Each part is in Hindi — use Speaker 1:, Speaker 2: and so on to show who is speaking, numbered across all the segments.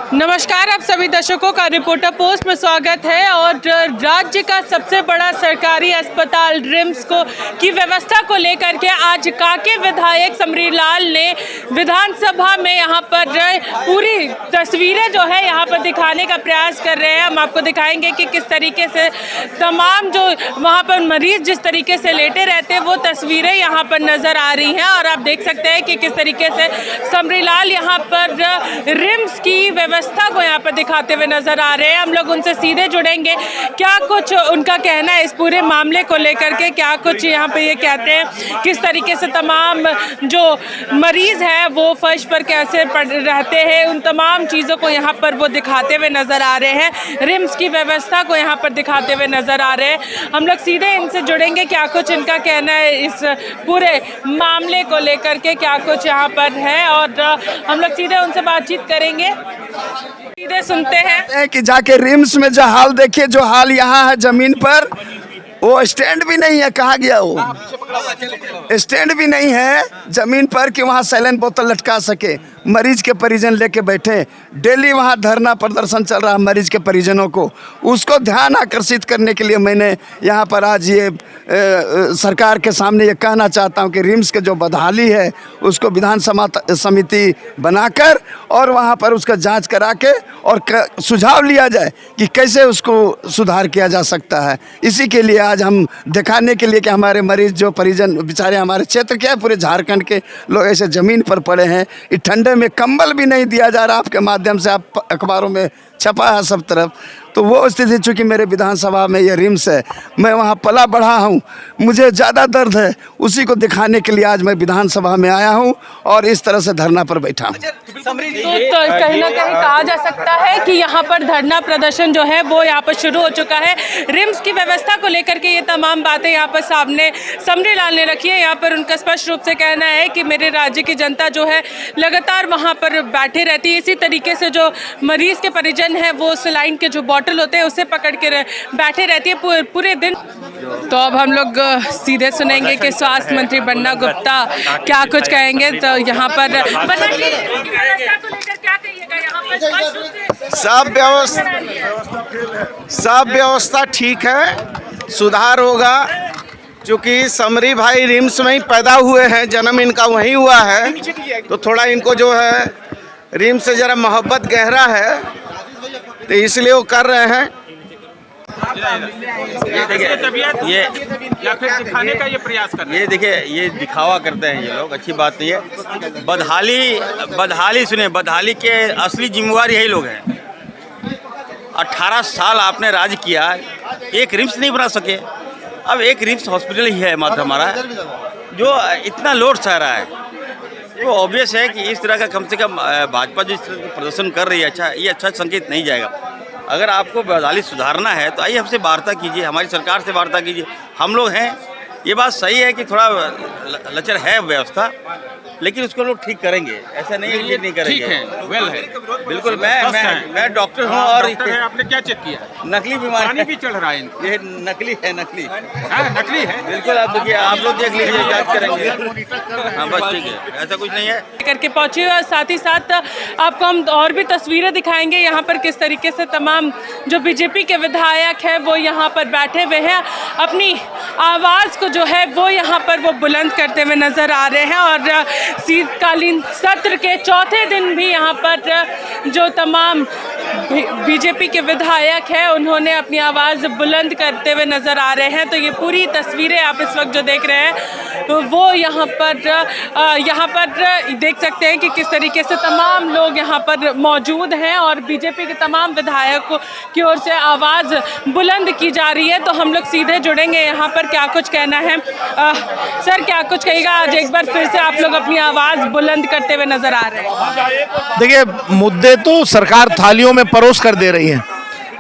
Speaker 1: नमस्कार, आप सभी दर्शकों का रिपोर्टर पोस्ट में स्वागत है। और राज्य का सबसे बड़ा सरकारी अस्पताल रिम्स की व्यवस्था को लेकर के आज कांके विधायक समरीलाल ने विधानसभा में यहां पर पूरी तस्वीरें जो है यहां पर दिखाने का प्रयास कर रहे हैं। हम आपको दिखाएंगे कि किस तरीके से तमाम जो वहां पर मरीज जिस तरीके से लेटे रहते हैं वो तस्वीरें यहां पर नज़र आ रही हैं। और आप देख सकते हैं कि किस तरीके से समरीलाल यहां पर रिम्स की व्यवस्था को यहाँ पर दिखाते हुए नजर आ रहे हैं। हम लोग उनसे सीधे जुड़ेंगे, क्या कुछ उनका कहना है इस पूरे मामले को लेकर के, क्या कुछ यहाँ पे ये कहते हैं, किस तरीके से तमाम जो मरीज हैं वो फर्श पर कैसे रहते हैं, उन तमाम चीज़ों को यहाँ पर वो दिखाते हुए नजर आ रहे हैं। रिम्स की व्यवस्था को यहाँ पर दिखाते हुए नजर आ रहे हैं। हम लोग सीधे इनसे जुड़ेंगे, क्या कुछ इनका कहना है इस पूरे मामले को लेकर के, क्या कुछ यहाँ पर है, और हम लोग सीधे उनसे बातचीत करेंगे। सीधे सुनते हैं
Speaker 2: कि जाके रिम्स में जो हाल देखिए, जो हाल यहाँ है जमीन पर, वो स्टैंड भी नहीं है। कहाँ गया वो स्टैंड भी नहीं है जमीन पर कि वहाँ सैलाइन बोतल लटका सके। मरीज के परिजन लेके बैठे, डेली वहाँ धरना प्रदर्शन चल रहा है मरीज के परिजनों को। उसको ध्यान आकर्षित करने के लिए मैंने यहाँ पर आज ये सरकार के सामने ये कहना चाहता हूँ कि रिम्स के जो बदहाली है उसको विधानसभा समिति बनाकर और वहाँ पर उसका जांच करा के और सुझाव लिया जाए कि कैसे उसको सुधार किया जा सकता है। इसी के लिए आज हम दिखाने के लिए कि हमारे मरीज जो परिजन बेचारे हमारे क्षेत्र के पूरे झारखंड के लोग ऐसे ज़मीन पर पड़े हैं, इस ठंडे में कंबल भी नहीं दिया जा रहा। आपके माध्यम से आप अखबारों में छपा है सब तरफ। तो वो स्थिति, चूँकि मेरे विधानसभा में ये रिम्स है, मैं वहाँ पला बढ़ा हूँ, मुझे ज़्यादा दर्द है, उसी को दिखाने के लिए आज मैं विधानसभा में आया हूँ और इस तरह से धरना पर बैठा हूँ।
Speaker 1: तो कहीं ना कहीं कहा जा सकता है कि यहाँ पर धरना प्रदर्शन जो है वो यहाँ पर शुरू हो चुका है। रिम्स की व्यवस्था को लेकर के ये तमाम बातें यहाँ पर सामने समरीलाल ने रखी है। यहाँ पर उनका स्पष्ट रूप से कहना है कि मेरे राज्य की जनता जो है लगातार वहाँ पर बैठे रहती है। इसी तरीके से जो मरीज के परिजन है वो सलाइन के जो बॉटल होते हैं उसे पकड़ के बैठे रहती है पूरे दिन। तो अब हम लोग सीधे सुनेंगे कि स्वास्थ्य मंत्री बन्ना गुप्ता क्या कुछ कहेंगे। तो यहाँ पर
Speaker 3: सब व्यवस्था ठीक है, सुधार होगा। क्योंकि समरी भाई रिम्स में ही पैदा हुए हैं, जन्म इनका वहीं हुआ है, तो थोड़ा इनको जो है रिम्स से ज़रा मोहब्बत गहरा है, तो इसलिए वो कर रहे हैं।
Speaker 4: ये या फिर दिखाने का ये प्रयास कर रहे हैं। ये देखिए, ये दिखावा करते हैं ये लोग, अच्छी बात नहीं है। बदहाली सुने, बदहाली के असली जिम्मेवार यही लोग हैं। 18 साल आपने राज किया, एक रिम्स नहीं बना सके। अब एक रिम्स हॉस्पिटल ही है मात्र हमारा, जो इतना लोड सह रहा है। तो ऑब्वियस है कि इस तरह का कम से कम भाजपा जो इस तरह का प्रदर्शन कर रही है, ये अच्छा संकेत नहीं जाएगा। अगर आपको बदहाली सुधारना है तो आइए हमसे वार्ता कीजिए, हमारी सरकार से वार्ता कीजिए। हम लोग हैं, ये बात सही है कि थोड़ा लचर है व्यवस्था, लेकिन उसको लोग ठीक करेंगे। ऐसा नहीं है कि नहीं करेंगे। ठीक है, वेल है,
Speaker 3: बिल्कुल। मैं डॉक्टर हूँ और
Speaker 4: आपने क्या चेक किया?
Speaker 3: नकली बीमारी
Speaker 4: भी चढ़ रहा है इनको।
Speaker 3: ये नकली है, नकली
Speaker 4: है
Speaker 3: बिल्कुल। आप देखिए, आप लोग देख लीजिए, जांच करेंगे। हाँ बस ठीक है, ऐसा कुछ नहीं है।
Speaker 1: करके पहुंचे और साथ ही साथ आपको हम और भी तस्वीरें दिखाएंगे यहाँ पर किस तरीके से तमाम जो बीजेपी के विधायक हैं वो यहाँ पर बैठे हुए हैं, अपनी आवाज़ को जो है वो यहाँ पर वो बुलंद करते हुए नज़र आ रहे हैं। और शीतकालीन सत्र के चौथे दिन भी यहाँ पर जो तमाम बीजेपी के विधायक हैं उन्होंने अपनी आवाज़ बुलंद करते हुए नज़र आ रहे हैं। तो ये पूरी तस्वीरें आप इस वक्त जो देख रहे हैं तो वो यहाँ पर देख सकते हैं कि किस तरीके से तमाम लोग यहाँ पर मौजूद हैं और बीजेपी के तमाम विधायकों की ओर से आवाज़ बुलंद की जा रही है। तो हम लोग सीधे जुड़ेंगे यहाँ पर, क्या कुछ कहना है सर, क्या कुछ कहेगा? आज एक बार फिर से आप लोग अपनी आवाज़ बुलंद करते हुए नजर आ रहे हैं।
Speaker 5: देखिए, मुद्दे तो सरकार थालियों में परोस कर दे रही है।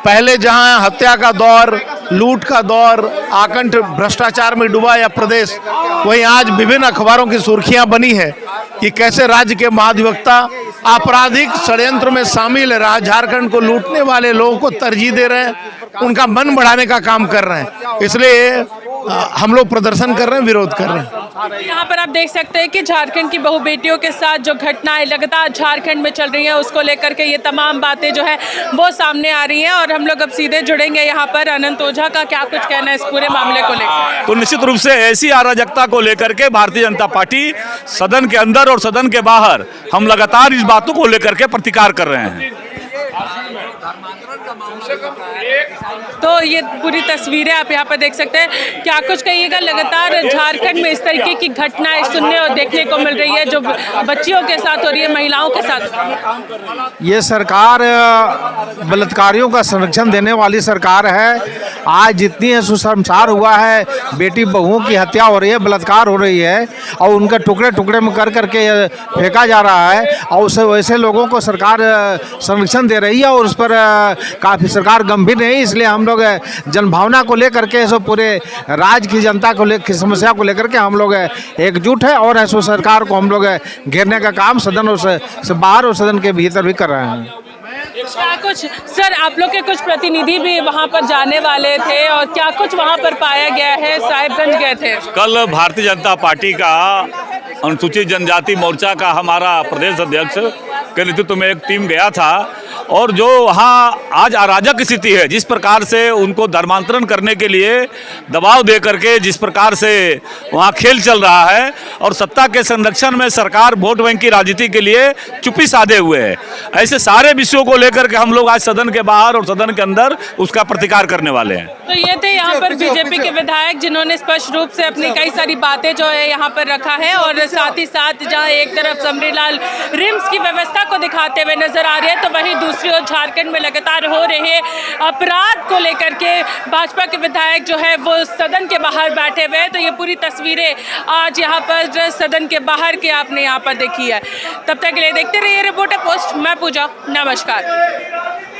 Speaker 5: पहले जहां हत्या का दौर, लूट का दौर, आकंठ भ्रष्टाचार में डूबा या प्रदेश, वहीं आज विभिन्न अखबारों की सुर्खियां बनी है कि कैसे राज्य के महाधिवक्ता आपराधिक षड्यंत्र में शामिल है, झारखंड को लूटने वाले लोगों को तरजीह दे रहे हैं, उनका मन बढ़ाने का काम कर रहे हैं। इसलिए हम लोग प्रदर्शन कर रहे हैं, विरोध कर रहे हैं।
Speaker 1: यहाँ पर आप देख सकते हैं कि झारखंड की बहू बेटियों के साथ जो घटनाएं लगातार झारखंड में चल रही हैं उसको लेकर के ये तमाम बातें जो है वो सामने आ रही हैं। और हम लोग अब सीधे जुड़ेंगे यहाँ पर अनंत ओझा का क्या कुछ कहना है इस पूरे मामले को लेकर।
Speaker 6: तो निश्चित रूप से ऐसी अराजकता को लेकर के भारतीय जनता पार्टी सदन के अंदर और सदन के बाहर हम लगातार इस बातों को लेकर के प्रतिकार कर रहे हैं।
Speaker 1: तो ये पूरी तस्वीरें आप यहाँ पर देख सकते हैं। क्या कुछ कहिएगा, लगातार झारखंड में इस तरीके की घटनाएं सुनने और देखने को मिल रही है जो बच्चियों के साथ हो रही है, महिलाओं के साथ।
Speaker 7: ये सरकार बलात्कारियों का संरक्षण देने वाली सरकार है। आज जितनी सुशर्मसार हुआ है, बेटी बहुओं की हत्या हो रही है, बलात्कार हो रही है और उनके टुकड़े टुकड़े में कर करके फेंका जा रहा है और उसे वैसे लोगों को सरकार संरक्षण दे रही है और उस पर काफ़ी सरकार गंभीर नहीं। इसलिए हम लोग जनभावना को लेकर के सब पूरे राज्य की जनता को की समस्या को लेकर के हम लोग एकजुट है और ऐसो सरकार को हम लोग घेरने का काम सदन से बाहर और सदन के भीतर भी कर रहे हैं।
Speaker 1: क्या कुछ सर, आप लोग के कुछ प्रतिनिधि भी वहां पर जाने वाले थे और क्या कुछ वहां पर पाया गया है? साहिबगंज गए थे।
Speaker 6: कल भारतीय जनता पार्टी का अनुसूचित जनजाति मोर्चा का हमारा प्रदेश अध्यक्ष के नेतृत्व में एक टीम गया था और जो वहाँ आज अराजक स्थिति है, जिस प्रकार से उनको धर्मांतरण करने के लिए दबाव दे करके जिस प्रकार से वहाँ खेल चल रहा है और सत्ता के संरक्षण में सरकार वोट बैंक की राजनीति के लिए चुप्पी साधे हुए है। ऐसे सारे विषयों को लेकर के हम लोग आज सदन के बाहर और सदन के अंदर उसका प्रतिकार करने वाले हैं।
Speaker 1: तो ये थे यहाँ पर बीजेपी के विधायक जिन्होंने स्पष्ट रूप से अपनी कई सारी बातें जो है यहाँ पर रखा है और साथ ही साथ जहाँ एक तरफ समरीलाल रिम्स की व्यवस्था को दिखाते हुए नजर आ रहे हैं तो वहीं दूसरी ओर झारखंड में लगातार हो रहे अपराध को लेकर के भाजपा के विधायक जो है वो सदन के बाहर बैठे हुए हैं। तो ये पूरी तस्वीरें आज यहाँ पर सदन के बाहर के आपने यहाँ पर देखी है। तब तक के लिए देखते रहिए रिपोर्टर पोस्ट। मैं पूजा, नमस्कार।